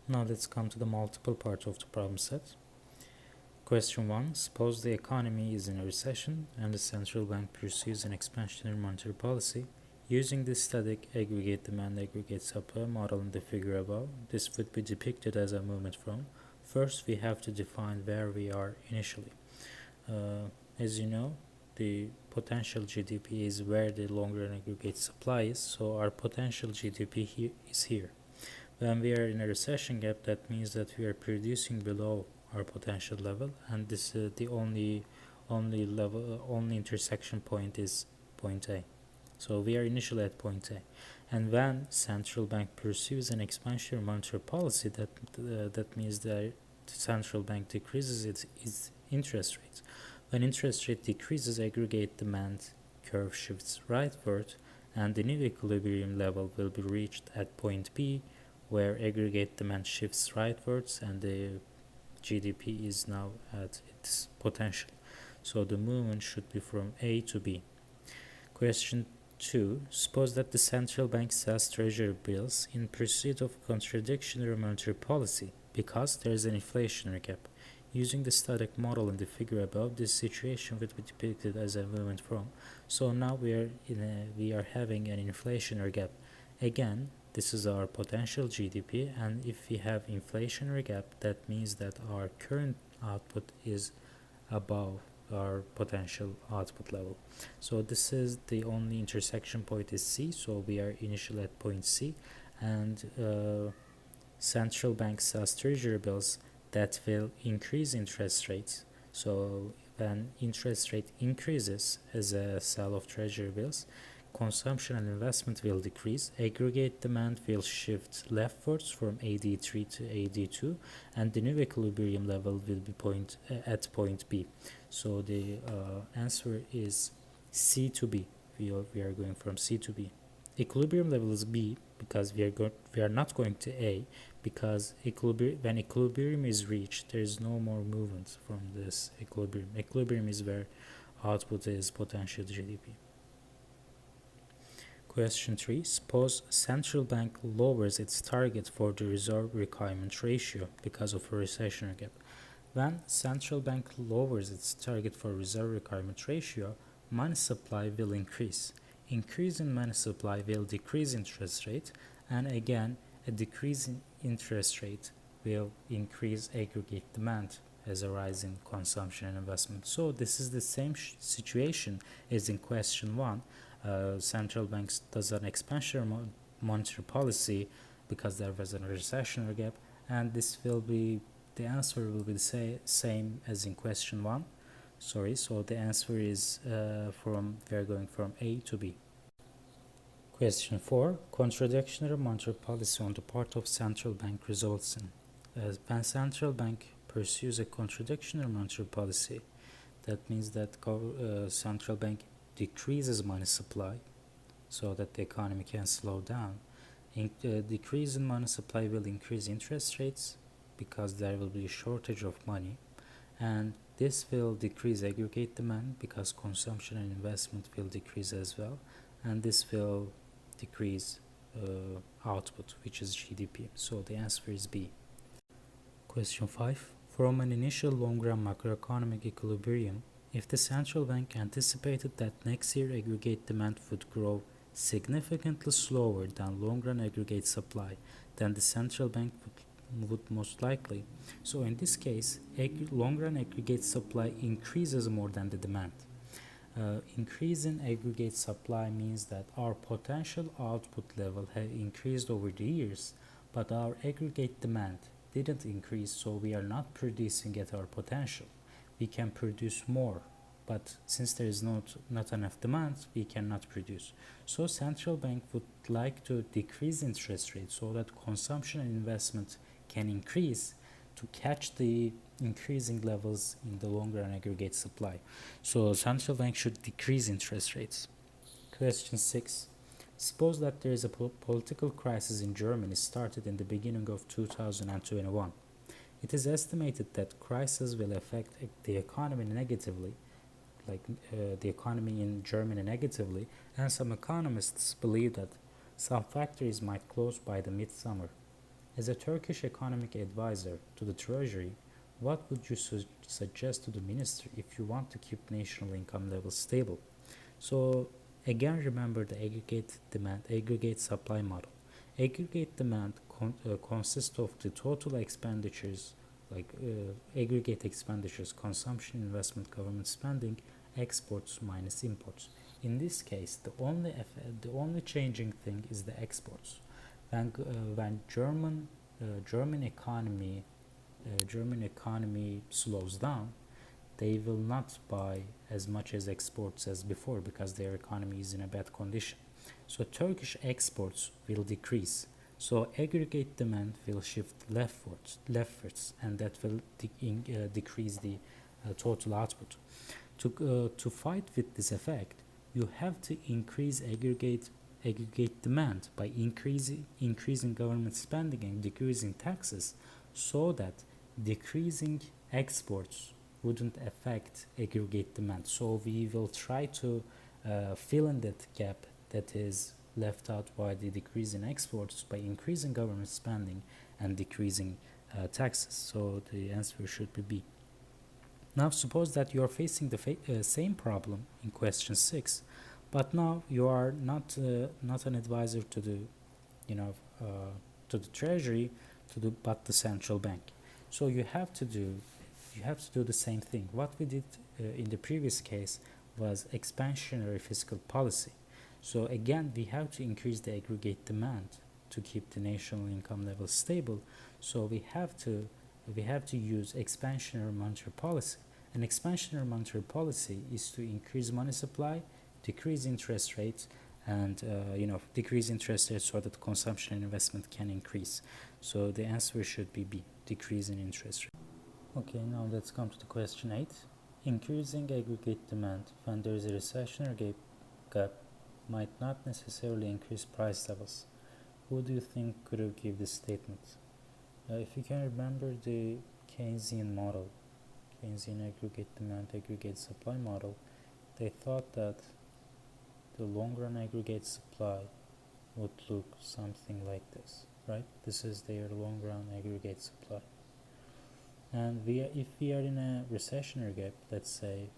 Now let's come to the multiple part of the problem set. Question 1. Suppose the economy is in a recession and the central bank pursues an expansionary monetary policy. Using the static aggregate demand aggregate supply model in the figure above, this would be depicted as a movement from. First, we have to define where we are initially. As you know, the potential GDP is where the longer run aggregate supply is, so our potential GDP is here. When we are in a recession gap, that means that we are producing below our potential level, and this the only intersection point is point A. So we are initially at point A, and when central bank pursues an expansionary monetary policy, that means that the central bank decreases its interest rates. When interest rate decreases, aggregate demand curve shifts rightward, and the new equilibrium level will be reached at point B, where aggregate demand shifts rightwards and the GDP is now at its potential. So the movement should be from A to B. Question 2. Suppose that the central bank sells treasury bills in pursuit of contradictory monetary policy because there is an inflationary gap. Using the static model in the figure above, this situation would be depicted as a movement from. So now we are having an inflationary gap. Again, this is our potential GDP, and if we have inflationary gap, that means that our current output is above our potential output level. So this is the only intersection point is C, so we are initially at point C, and central bank sells treasury bills that will increase interest rates. So when interest rate increases as a sale of treasury bills, consumption and investment will decrease, aggregate demand will shift leftwards from AD3 to AD2, and the new equilibrium level will be at point B. So the answer is C to B. We are going from C to B. Equilibrium level is B because we are not going to A, because when equilibrium is reached, there is no more movement from this equilibrium. Equilibrium is where output is potential GDP. Question 3. Suppose central bank lowers its target for the reserve requirement ratio because of a recessionary gap. When central bank lowers its target for reserve requirement ratio, money supply will increase. Increase in money supply will decrease interest rate, and again, a decrease in interest rate will increase aggregate demand as a rise in consumption and investment. So this is the same situation as in question 1. Central banks does an expansionary monetary policy because there was a recessionary gap, and this will be the answer will be the same as in question 1. Sorry, so the answer is we are going from A to B. Question 4. Contradictory monetary policy on the part of central bank results in. When central bank pursues a contradictory monetary policy, that means that central bank decreases money supply so that the economy can slow down. Decrease in money supply will increase interest rates because there will be a shortage of money, and this will decrease aggregate demand because consumption and investment will decrease as well, and this will decrease output, which is GDP. So the answer is B. Question 5. From an initial long-run macroeconomic equilibrium, if the central bank anticipated that next year aggregate demand would grow significantly slower than long-run aggregate supply, then the central bank would most likely. So in this case, long-run aggregate supply increases more than the demand. Increase in aggregate supply means that our potential output level has increased over the years, but our aggregate demand didn't increase, so we are not producing at our potential. We can produce more, but since there is not enough demand, we cannot produce. So central bank would like to decrease interest rates so that consumption and investment can increase to catch the increasing levels in the long run aggregate supply. So central bank should decrease interest rates. Question 6. Suppose that there is a political crisis in Germany started in the beginning of 2021. It is estimated that crisis will affect the economy negatively, the economy in Germany negatively, and some economists believe that some factories might close by the midsummer. As a Turkish economic advisor to the Treasury, what would you suggest to the minister if you want to keep national income levels stable? So again, remember the aggregate demand, aggregate supply model. Aggregate demand consists of the total expenditures, like aggregate expenditures, consumption, investment, government spending, exports minus imports. In this case, the only changing thing is the exports. When German economy slows down, they will not buy as much as exports as before because their economy is in a bad condition. So Turkish exports will decrease. So aggregate demand will shift leftwards, and that will decrease the total output. To fight with this effect, you have to increase aggregate demand by increasing government spending and decreasing taxes, so that decreasing exports wouldn't affect aggregate demand. So we will try to fill in that gap that is left out by the decrease in exports by increasing government spending and decreasing taxes. So the answer should be B. Now suppose that you are facing the same problem in question 6, but now you are not an advisor to the to the treasury but the central bank. So you have to do the same thing. What we did in the previous case was expansionary fiscal policy. So again, we have to increase the aggregate demand to keep the national income level stable. So we have to use expansionary monetary policy. An expansionary monetary policy is to increase money supply, decrease interest rates, and decrease interest rates so that consumption and investment can increase. So the answer should be B, decrease in interest rate. Okay, now let's come to the question 8. Increasing aggregate demand when there is a recession or gap might not necessarily increase price levels. Who do you think could have given this statement? If you can remember the Keynesian model, Keynesian aggregate demand, aggregate supply model, they thought that the long-run aggregate supply would look something like this, right? This is their long-run aggregate supply. And if we are in a recessionary gap, let's say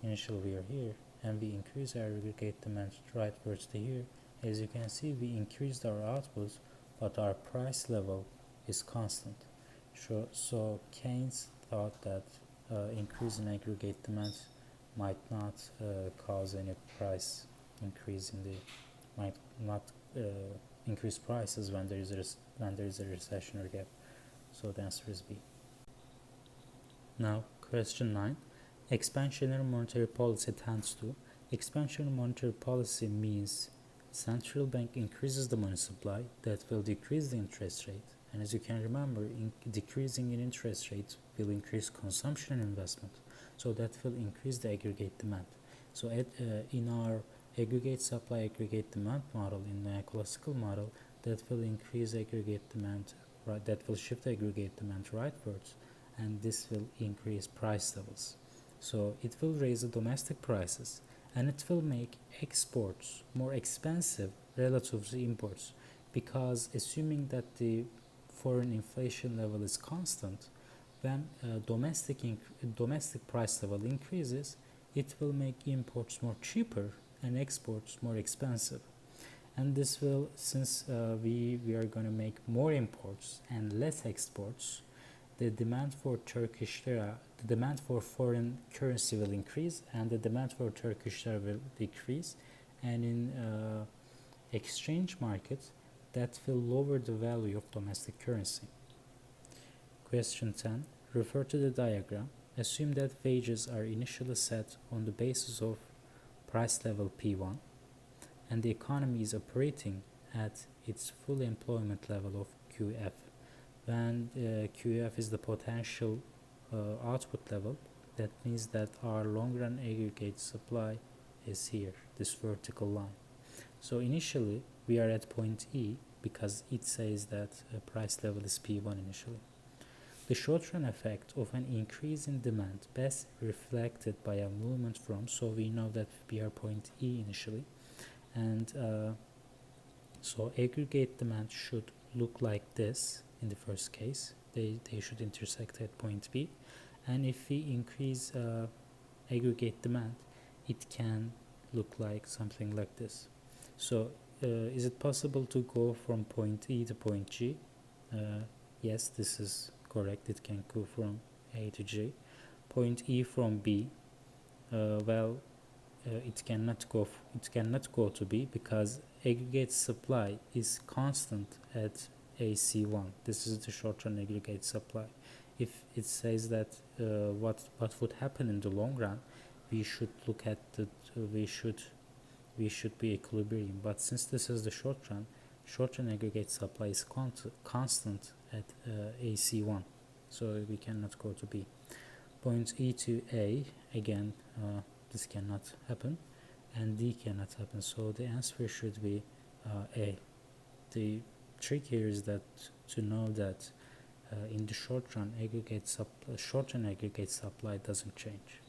initially we are here, and we increase our aggregate demand rightwards to here, as you can see, we increased our output, but our price level is constant. So Keynes thought that increase in aggregate demand might not cause any price increase might not increase prices when there is a recessionary gap. So the answer is B. Now, question 9. Expansionary monetary policy tends to. Expansionary monetary policy means central bank increases the money supply, that will decrease the interest rate. And as you can remember, decreasing in interest rates will increase consumption and investment. So that will increase the aggregate demand. So in our aggregate supply, aggregate demand model, in the classical model, that will increase aggregate demand, right? That will shift aggregate demand rightwards, and this will increase price levels. So it will raise the domestic prices, and it will make exports more expensive relative to imports, because assuming that the foreign inflation level is constant, when domestic price level increases, it will make imports more cheaper and exports more expensive. And this will, since we are going to make more imports and less exports, the demand for Turkish lira, the demand for foreign currency will increase, and the demand for Turkish lira will decrease. And in exchange markets, that will lower the value of domestic currency. Question 10. Refer to the diagram. Assume that wages are initially set on the basis of price level P1, and the economy is operating at its full employment level of QF. When QF is the potential output level, that means that our long-run aggregate supply is here, this vertical line. So initially we are at point E because it says that price level is P1 initially. The short-run effect of an increase in demand best reflected by a movement from, so we know that we are point E initially, and so aggregate demand should look like this in the first case. They should intersect at point B. And if we increase aggregate demand, it can look like something like this. So is it possible to go from point E to point G? Yes, this is correct. It can go from A to G. Point E from B, it cannot go to B because aggregate supply is constant at AC1. This is the short-run aggregate supply. If it says that what would happen in the long run, we should look at the we should be equilibrium. But since this is the short-run aggregate supply is constant at AC1, so we cannot go to B. Point E to A, again, this cannot happen, and D cannot happen, so the answer should be A. The trick here is that to know that in the short run aggregate supply doesn't change.